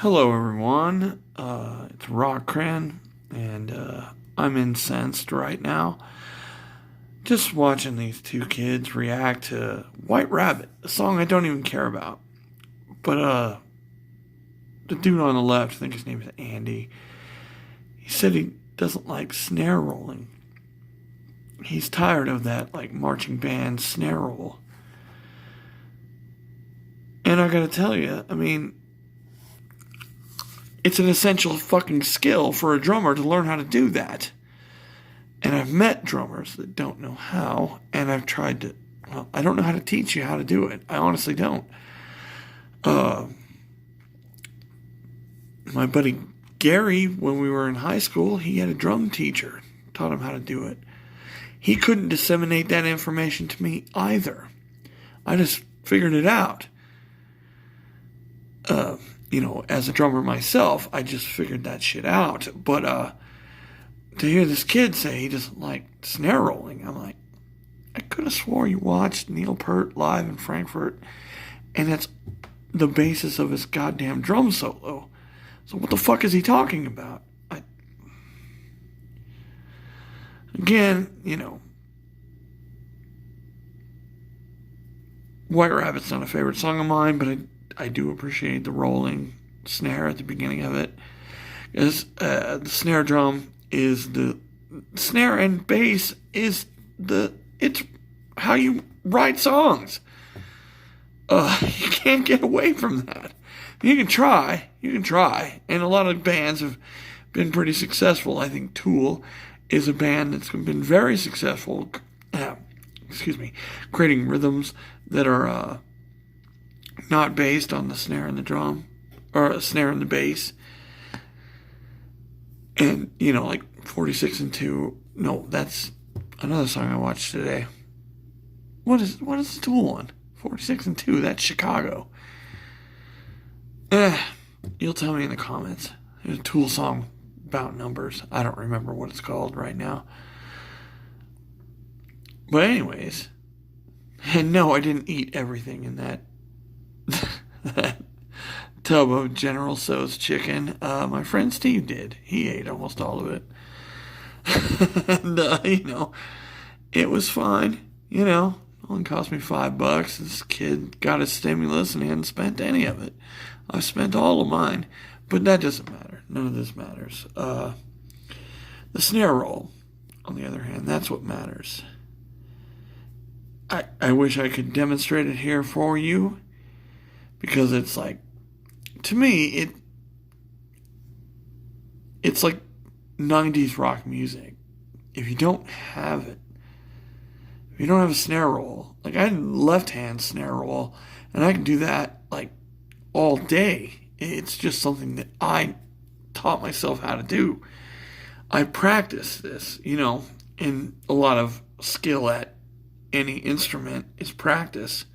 Hello, everyone. It's Rock Cran, and I'm incensed right now. Just watching these two kids react to White Rabbit, a song I don't even care about. But the dude on the left, I think his name is Andy, he said he doesn't like snare rolling. He's tired of that, like, marching band snare roll. And I gotta tell you, I mean, it's an essential fucking skill for a drummer to learn how to do that. And I've met drummers that don't know how, and I've tried to, well, I don't know how to teach you how to do it. I honestly don't. My buddy Gary, when we were in high school, he had a drum teacher, taught him how to do it. He couldn't disseminate that information to me either. I just figured it out. As a drummer myself, I just figured that shit out. But to hear this kid say he doesn't like snare rolling, I'm like, I could have swore you watched Neil Peart live in Frankfurt, and that's the basis of his goddamn drum solo. So what the fuck is he talking about? White Rabbit's not a favorite song of mine, but I do appreciate the rolling snare at the beginning of it. Because the snare drum is the snare and bass is it's how you write songs. You can't get away from that. You can try, and a lot of bands have been pretty successful. I think Tool is a band that's been very successful. Creating rhythms that are not based on the snare and the drum, or a snare and the bass. And, like 46 and 2, no, that's another song I watched today. What is the Tool one? 46 and 2, that's Chicago. You'll tell me in the comments. There's a Tool song about numbers. I don't remember what it's called right now. But anyways, and no, I didn't eat everything in that tub of General Tso's chicken. My friend Steve did. He ate almost all of it. And, it was fine. Only cost me $5. This kid got his stimulus and he hadn't spent any of it. I spent all of mine. But that doesn't matter. None of this matters. The snare roll, on the other hand, that's what matters. I wish I could demonstrate it here for you, because it's like, to me, it's like 90s rock music. If you don't have it, if you don't have a snare roll, like I had a left-hand snare roll, and I can do that like all day. It's just something that I taught myself how to do. I practice this, and a lot of skill at any instrument is practice.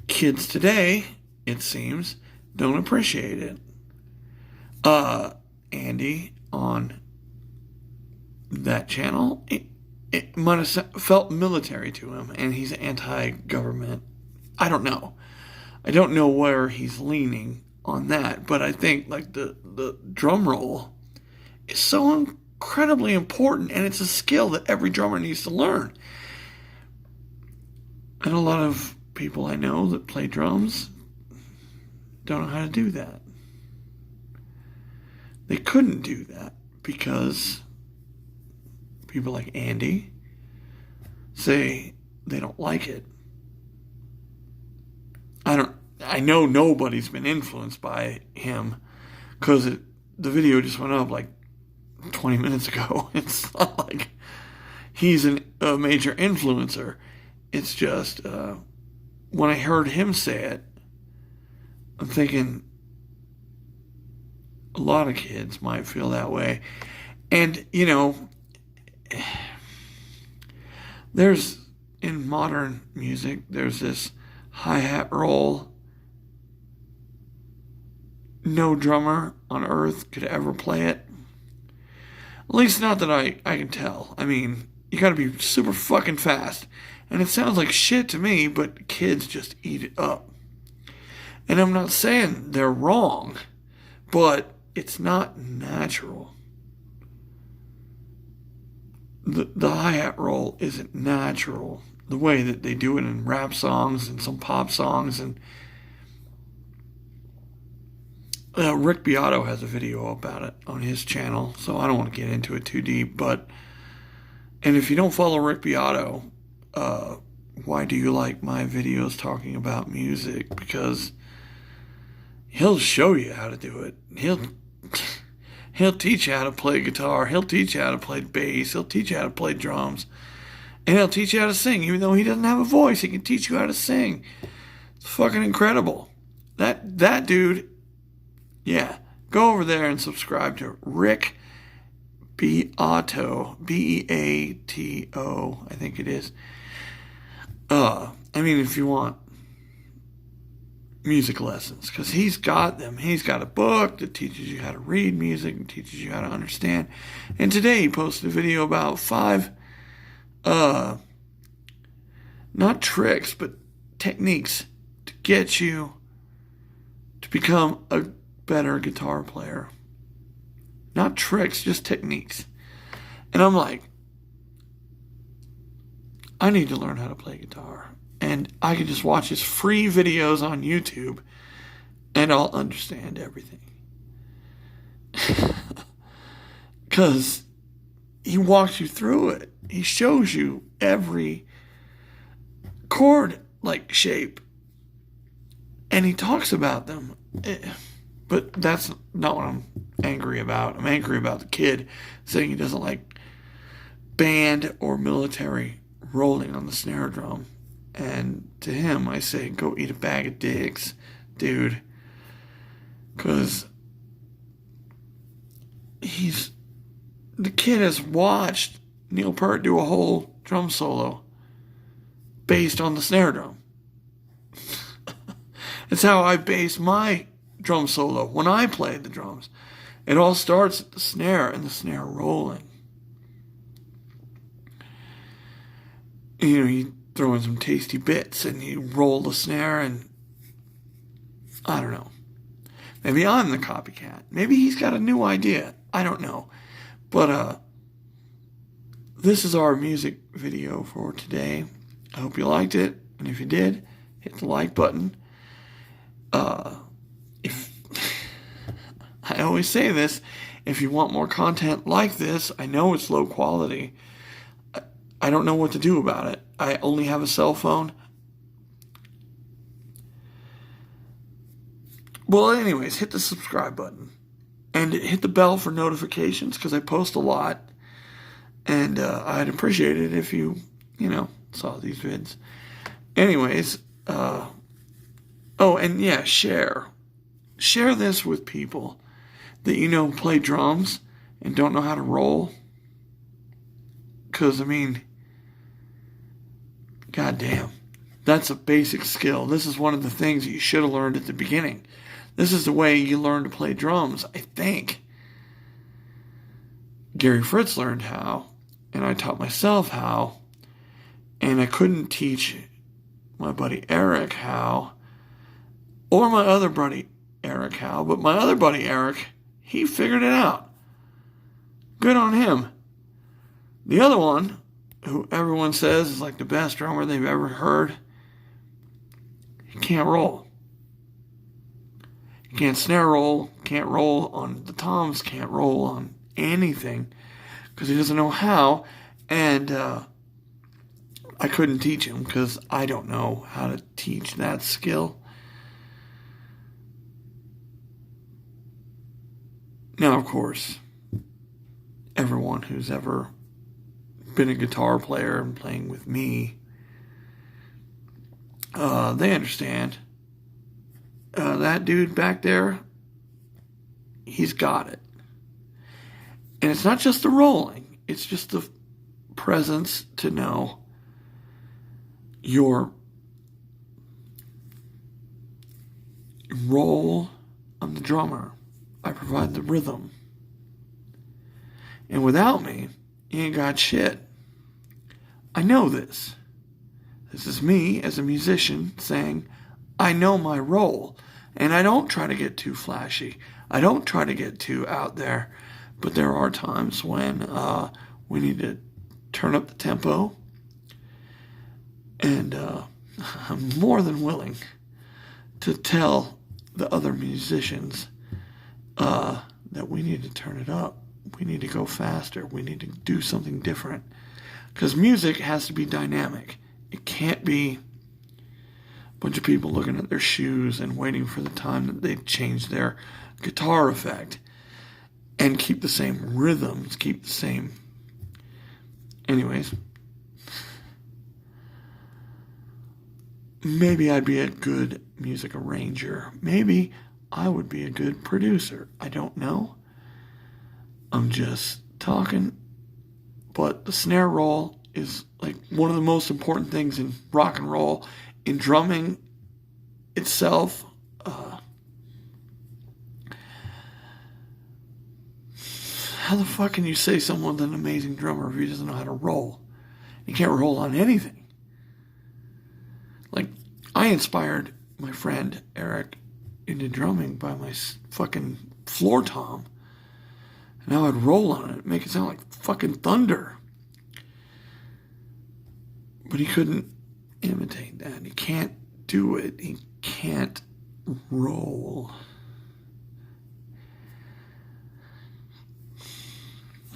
Kids today, it seems, don't appreciate it. Andy on that channel, it might have felt military to him, and he's anti-government. I don't know. I don't know where he's leaning on that, but I think like the drum roll is so incredibly important, and it's a skill that every drummer needs to learn. And a lot of people I know that play drums don't know how to do that. They couldn't do that because people like Andy say they don't like it. I know nobody's been influenced by him, because the video just went up like 20 minutes ago. It's not like he's a major influencer. It's just when I heard him say it, I'm thinking a lot of kids might feel that way. And, there's, in modern music, there's this hi-hat roll. No drummer on earth could ever play it. At least not that I can tell. I mean, you gotta be super fucking fast. And it sounds like shit to me, but kids just eat it up. And I'm not saying they're wrong, but it's not natural. The hi-hat roll isn't natural. The way that they do it in rap songs and some pop songs. And Rick Beato has a video about it on his channel, so I don't want to get into it too deep. And if you don't follow Rick Beato, why do you like my videos talking about music? Because he'll show you how to do it. He'll teach you how to play guitar. He'll teach you how to play bass. He'll teach you how to play drums. And he'll teach you how to sing. Even though he doesn't have a voice, he can teach you how to sing. It's fucking incredible. That dude, yeah. Go over there and subscribe to Rick Beato. Beato, I think it is. I mean, if you want music lessons, because he's got them. He's got a book that teaches you how to read music and teaches you how to understand. And today he posted a video about 5 not tricks, but techniques to get you to become a better guitar player. Not tricks, just techniques. And I'm like, I need to learn how to play guitar. And I can just watch his free videos on YouTube and I'll understand everything. Because he walks you through it. He shows you every chord shape. And he talks about them. But that's not what I'm angry about. I'm angry about the kid saying he doesn't like band or military rolling on the snare drum. And to him, I say, go eat a bag of dicks, dude. Because the kid has watched Neil Peart do a whole drum solo based on the snare drum. It's how I base my drum solo when I play the drums. It all starts at the snare and the snare rolling. You throw in some tasty bits and you roll the snare, and I don't know. Maybe I'm the copycat. Maybe he's got a new idea. I don't know. But this is our music video for today. I hope you liked it. And if you did, hit the like button. If I always say this, if you want more content like this, I know it's low quality. I don't know what to do about it. I only have a cell phone. Well, anyways, hit the subscribe button. And hit the bell for notifications, because I post a lot. And I'd appreciate it if you saw these vids. Anyways, and yeah, share. Share this with people that play drums and don't know how to roll. Because, goddamn, that's a basic skill. This is one of the things that you should have learned at the beginning. This is the way you learn to play drums, I think. Gary Fritz learned how, and I taught myself how, and I couldn't teach my buddy Eric how, or my other buddy Eric how, but my other buddy Eric, he figured it out. Good on him. The other one, who everyone says is like the best drummer they've ever heard, he can't roll. He can't snare roll, can't roll on the toms, can't roll on anything, because he doesn't know how, and I couldn't teach him, because I don't know how to teach that skill. Now, of course, everyone who's ever been a guitar player and playing with me, they understand. That dude back there, he's got it. And it's not just the rolling, it's just the presence to know your role. I'm the drummer. I provide the rhythm. And without me, you ain't got shit. I know this. This is me as a musician saying, I know my role, and I don't try to get too flashy. I don't try to get too out there, but there are times when we need to turn up the tempo, and I'm more than willing to tell the other musicians that we need to turn it up. We need to go faster. We need to do something different. Because music has to be dynamic. It can't be a bunch of people looking at their shoes and waiting for the time that they change their guitar effect and keep the same rhythms, keep the same... Anyways. Maybe I'd be a good music arranger. Maybe I would be a good producer. I don't know. I'm just talking. But the snare roll is like one of the most important things in rock and roll. In drumming itself, how the fuck can you say someone's an amazing drummer if he doesn't know how to roll? You can't roll on anything. Like, I inspired my friend Eric into drumming by my fucking floor tom. And I would roll on it, make it sound like fucking thunder. But he couldn't imitate that. He can't do it. He can't roll.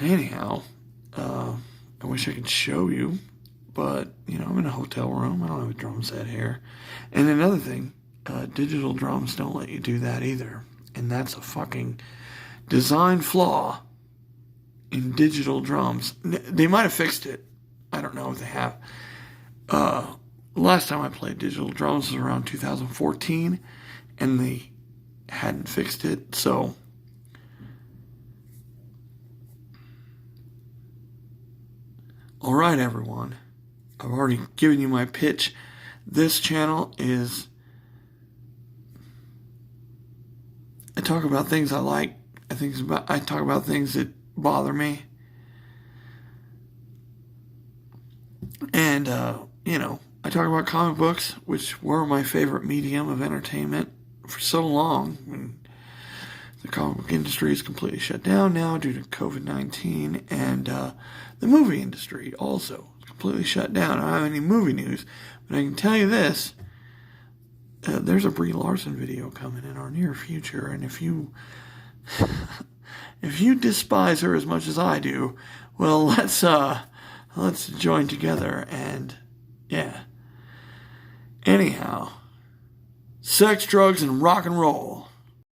Anyhow, I wish I could show you, but, I'm in a hotel room. I don't have a drum set here. And another thing, digital drums don't let you do that either. And that's a fucking design flaw in digital drums. They might have fixed it. I don't know if they have. Last time I played digital drums was around 2014, and they hadn't fixed it, so... Alright, everyone. I've already given you my pitch. This channel is... I talk about things I like. I talk about things that bother me. And, I talk about comic books, which were my favorite medium of entertainment for so long. When the comic book industry is completely shut down now due to COVID-19, and the movie industry also is completely shut down. I don't have any movie news, but I can tell you this. There's a Brie Larson video coming in our near future, and if you despise her as much as I do, well, let's join together and, yeah. Anyhow, sex, drugs, and rock and roll.